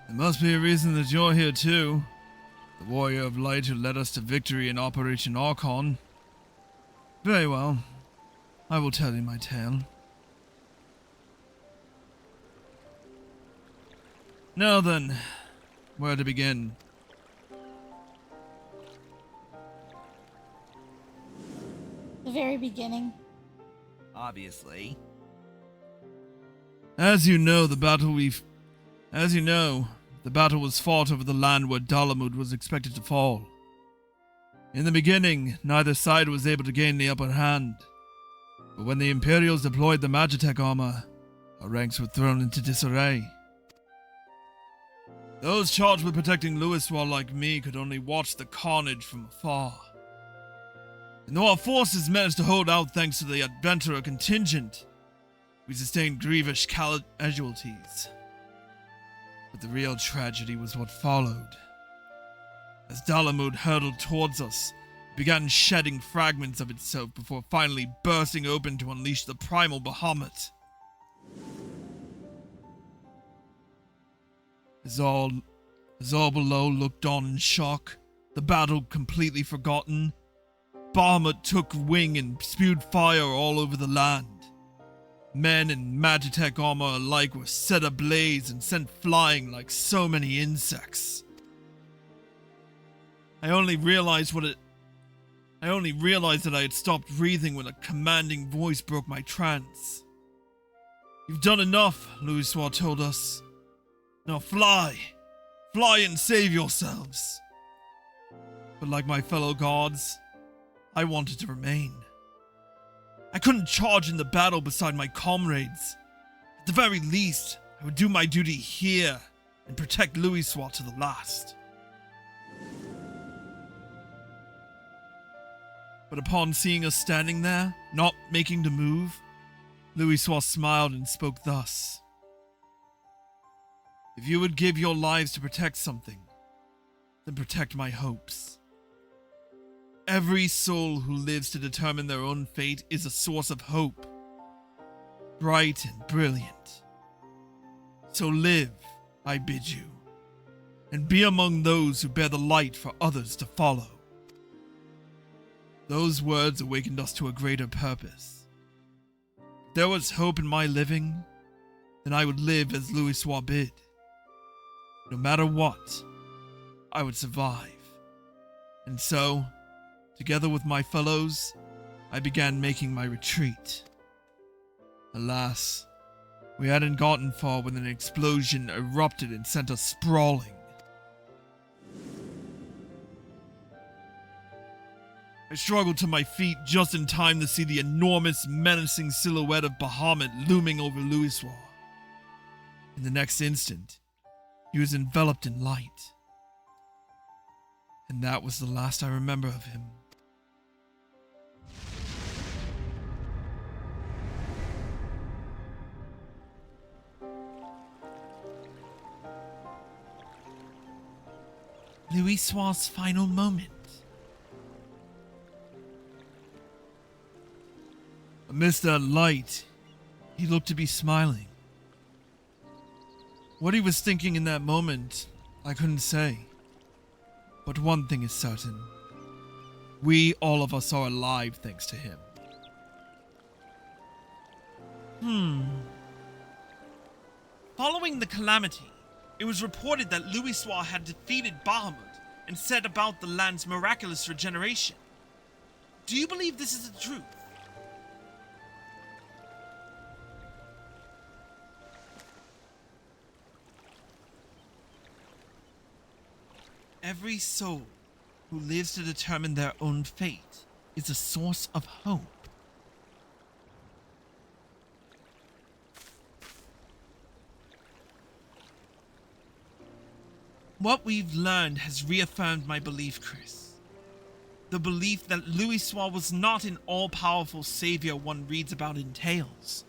[SPEAKER 1] There must be a reason that you're here too. The warrior of light who led us to victory in Operation Archon. Very well. I will tell you my tale. Now then, where to begin?
[SPEAKER 2] very beginning.
[SPEAKER 1] Obviously. As you know, the battle was fought over the land where Dalamud was expected to fall. In the beginning, neither side was able to gain the upper hand. But when the Imperials deployed the Magitech armor, our ranks were thrown into disarray. Those charged with protecting Louiswall like me could only watch the carnage from afar. And though our forces managed to hold out thanks to the adventurer contingent, we sustained grievous casualties. But the real tragedy was what followed. As Dalamud hurtled towards us, it began shedding fragments of itself before finally bursting open to unleash the primal Bahamut. As all below looked on in shock, the battle completely forgotten, Bahamut took wing and spewed fire all over the land. Men in Magitech armor alike were set ablaze and sent flying like so many insects. I only realized that I had stopped breathing when a commanding voice broke my trance. "You've done enough," Louiswall told us. "Now fly! Fly and save yourselves!" But like my fellow gods, I wanted to remain. I couldn't charge in the battle beside my comrades. At the very least, I would do my duty here and protect Louiswall to the last. But upon seeing us standing there, not making the move, Louiswall smiled and spoke thus. "If you would give your lives to protect something, then protect my hopes. Every soul who lives to determine their own fate is a source of hope, bright and brilliant. So live, I bid you, and be among those who bear the light for others to follow." Those words awakened us to a greater purpose. If there was hope in my living, then I would live as Louiswall bid. No matter what, I would survive. And so, together with my fellows, I began making my retreat. Alas, we hadn't gotten far when an explosion erupted and sent us sprawling. I struggled to my feet just in time to see the enormous, menacing silhouette of Bahamut looming over Louiswall. In the next instant, he was enveloped in light. And that was the last I remember of him. Louiswall's final moment. Amidst that light, he looked to be smiling. What he was thinking in that moment, I couldn't say. But one thing is certain. We, all of us, are alive thanks to him. Following the Calamity, it was reported that Louiswall had defeated Bahamut and set about the land's miraculous regeneration. Do you believe this is the truth? Every soul who lives to determine their own fate is a source of hope. What we've learned has reaffirmed my belief, Chris. The belief that Louiswall was not an all-powerful savior one reads about in tales,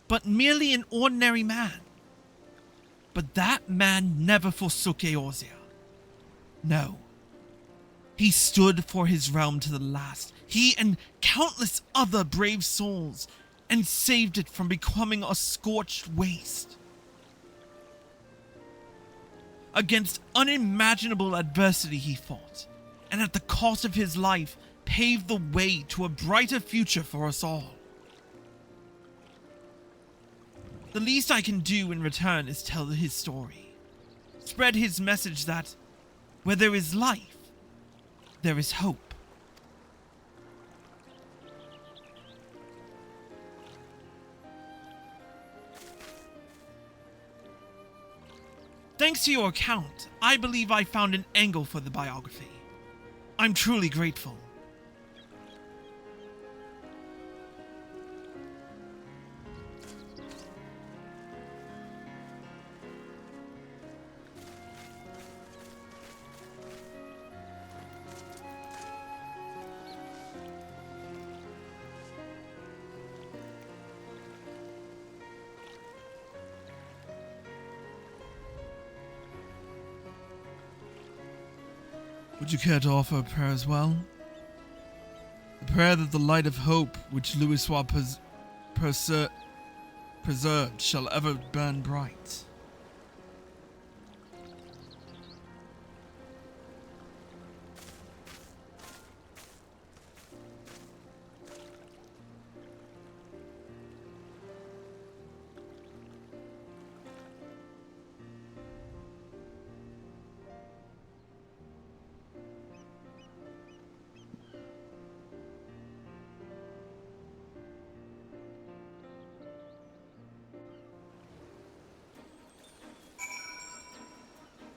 [SPEAKER 1] but merely an ordinary man. But that man never forsook Eorzea. No. He stood for his realm to the last. He and countless other brave souls, and saved it from becoming a scorched waste. Against unimaginable adversity he fought, and at the cost of his life, paved the way to a brighter future for us all. The least I can do in return is tell his story. Spread his message that where there is life, there is hope. Thanks to your account, I believe I found an angle for the biography. I'm truly grateful. Would you care to offer a prayer as well? The prayer that the light of hope which Louisoix preserved shall ever burn bright.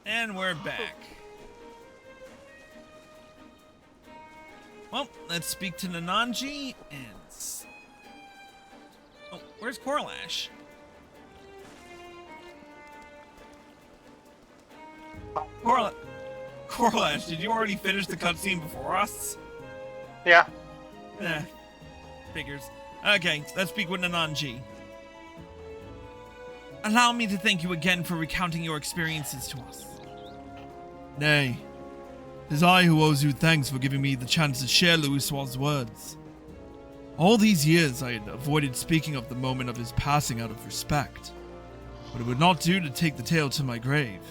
[SPEAKER 1] And we're back. Well, let's speak to Nananji and... Oh, where's Corlash? Corlash, did you already finish the cutscene before us?
[SPEAKER 4] Yeah.
[SPEAKER 1] Figures. Okay, let's speak with Nananji. Allow me to thank you again for recounting your experiences to us. Nay, 'tis I who owes you thanks for giving me the chance to share Louisoix's words. All these years I had avoided speaking of the moment of his passing out of respect, but it would not do to take the tale to my grave.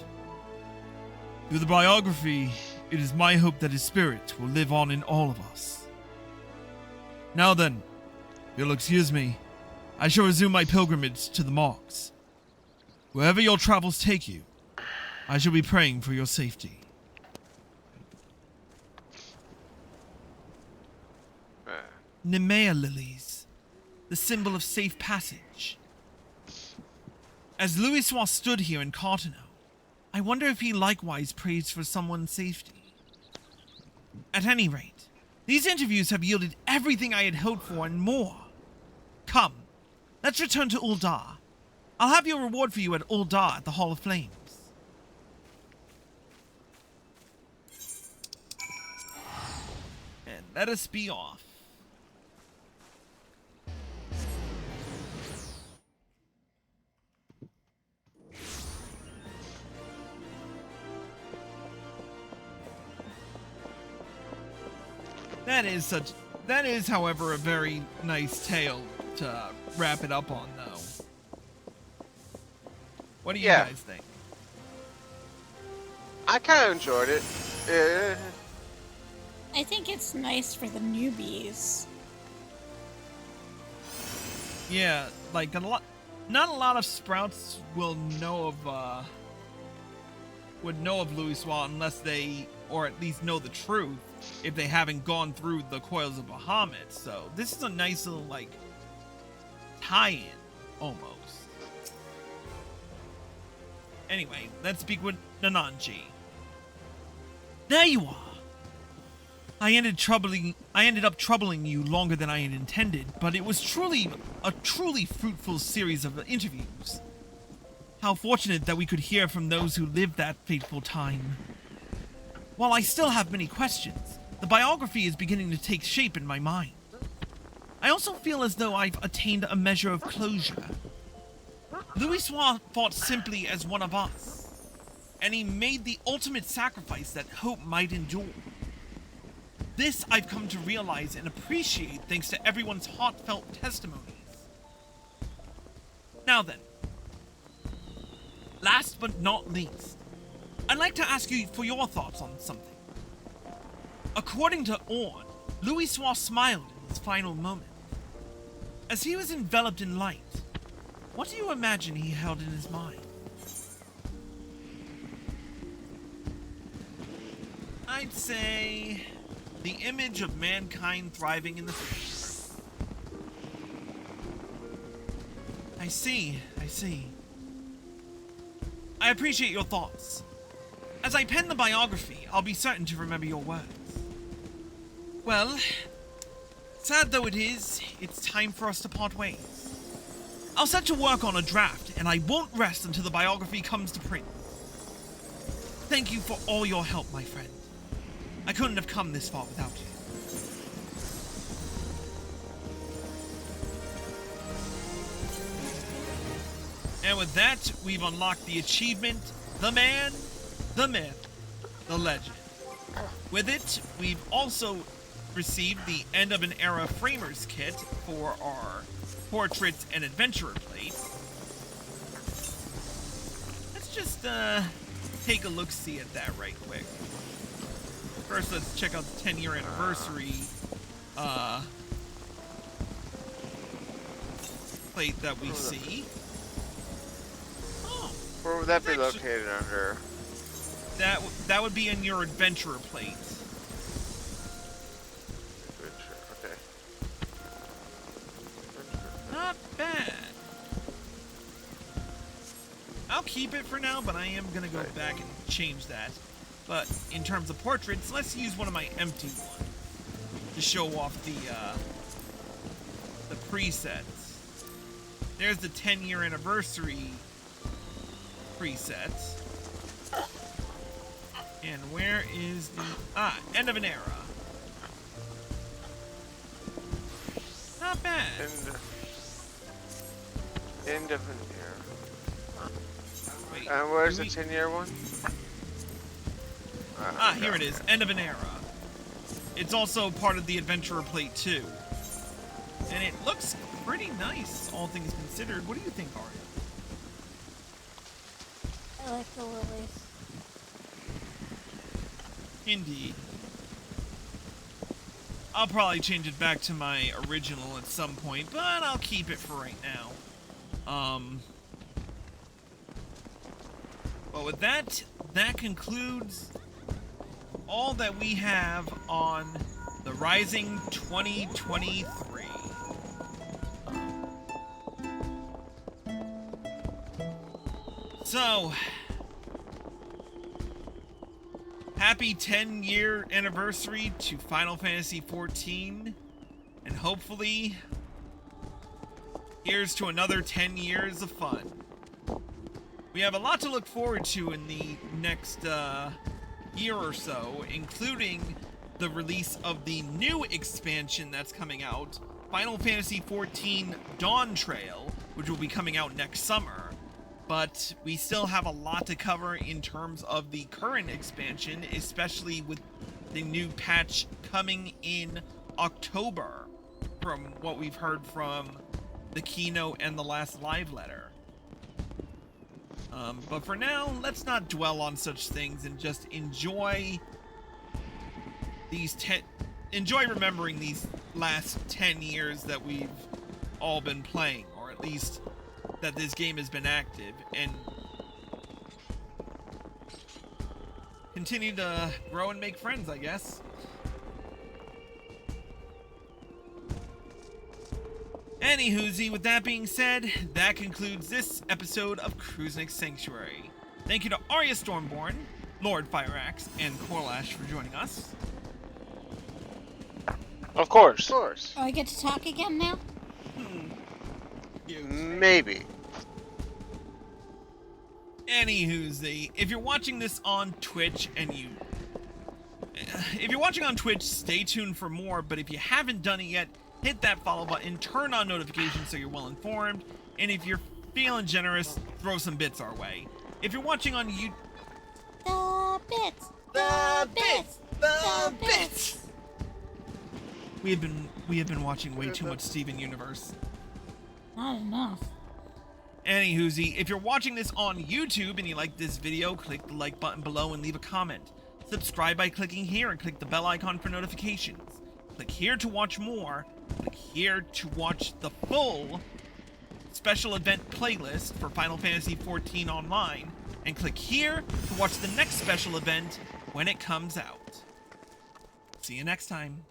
[SPEAKER 1] Through the biography, it is my hope that his spirit will live on in all of us. Now then, if you'll excuse me, I shall resume my pilgrimage to the marks. Wherever your travels take you, I shall be praying for your safety. Nemea lilies, the symbol of safe passage. As Louisoix stood here in Cartano, I wonder if he likewise prays for someone's safety. At any rate, these interviews have yielded everything I had hoped for and more. Come, let's return to Uldar. I'll have your reward for you at Uldar at the Hall of Flames. And let us be off. That is, however, a very nice tale to wrap it up on, though. What do you guys think?
[SPEAKER 3] I kind of enjoyed it.
[SPEAKER 2] I think it's nice for the newbies.
[SPEAKER 1] Yeah, like not a lot of sprouts will know of Louisoix unless they, or at least know the truth, if they haven't gone through the coils of Bahamut. So this is a nice little like tie-in almost. Anyway, let's speak with Nananji. There you are. I ended up troubling you longer than I had intended, but it was a truly fruitful series of interviews. How fortunate that we could hear from those who lived that fateful time. While I still have many questions, the biography is beginning to take shape in my mind. I also feel as though I've attained a measure of closure. Louisoix fought simply as one of us, and he made the ultimate sacrifice that hope might endure. This I've come to realize and appreciate thanks to everyone's heartfelt testimonies. Now then, last but not least, I'd like to ask you for your thoughts on something. According to Orn, Louisoix smiled in his final moment. As he was enveloped in light, what do you imagine he held in his mind? I'd say the image of mankind thriving in the future. I see. I appreciate your thoughts. As I pen the biography, I'll be certain to remember your words. Well, sad though it is, it's time for us to part ways. I'll set to work on a draft, and I won't rest until the biography comes to print. Thank you for all your help, my friend. I couldn't have come this far without you. And with that, we've unlocked the achievement, the man, the myth, the legend. With it, we've also received the End of an Era Framers Kit for our Portraits and Adventurer plate. Let's just take a look-see at that right quick. First, let's check out the 10-year anniversary plate that we see.
[SPEAKER 3] Where would that be located under?
[SPEAKER 1] That would be in your adventurer plate.
[SPEAKER 3] Okay.
[SPEAKER 1] Not bad. I'll keep it for now, but I am gonna go back and change that. But in terms of portraits, let's use one of my empty ones to show off the presets. There's the 10-year anniversary presets. And where is the... End of an Era. Not bad.
[SPEAKER 3] End of an Era.
[SPEAKER 1] Wait,
[SPEAKER 3] And where's the 10-year one?
[SPEAKER 1] Here it is. End of an Era. It's also part of the Adventurer plate too. And it looks pretty nice, all things considered. What do you think, Arya?
[SPEAKER 2] I like the lilies.
[SPEAKER 1] Indeed. I'll probably change it back to my original at some point, but I'll keep it for right now. Well, with that, that concludes all that we have on the Rising 2023. So, happy 10-year anniversary to Final Fantasy XIV, and hopefully, here's to another 10 years of fun. We have a lot to look forward to in the next year or so, including the release of the new expansion that's coming out, Final Fantasy XIV Dawn Trail, which will be coming out next summer. But we still have a lot to cover in terms of the current expansion, especially with the new patch coming in October, from what we've heard from the keynote and the last live letter. But for now, let's not dwell on such things and just enjoy enjoy remembering these last 10 years that we've all been playing, or at least that this game has been active, and continue to grow and make friends, I guess. Anywhoozy, with that being said, that concludes this episode of Cruisnick's Sanctuary. Thank you to Arya Stormborn, Lord Fireaxe, and Corlash for joining us.
[SPEAKER 4] Of course.
[SPEAKER 3] Of course.
[SPEAKER 2] Oh, I get to talk again now?
[SPEAKER 3] Maybe.
[SPEAKER 1] Anywhoozy, if you're watching this on Twitch stay tuned for more, but if you haven't done it yet, hit that follow button, turn on notifications so you're well informed, and if you're feeling generous, throw some bits our way. If you're watching on YouTube...
[SPEAKER 2] The bits!
[SPEAKER 1] We have been watching way too much Steven Universe.
[SPEAKER 2] Not enough.
[SPEAKER 1] Anywhoozy, if you're watching this on YouTube and you like this video, click the like button below and leave a comment. Subscribe by clicking here and click the bell icon for notifications. Click here to watch more. Click here to watch the full special event playlist for Final Fantasy XIV Online. And click here to watch the next special event when it comes out. See you next time.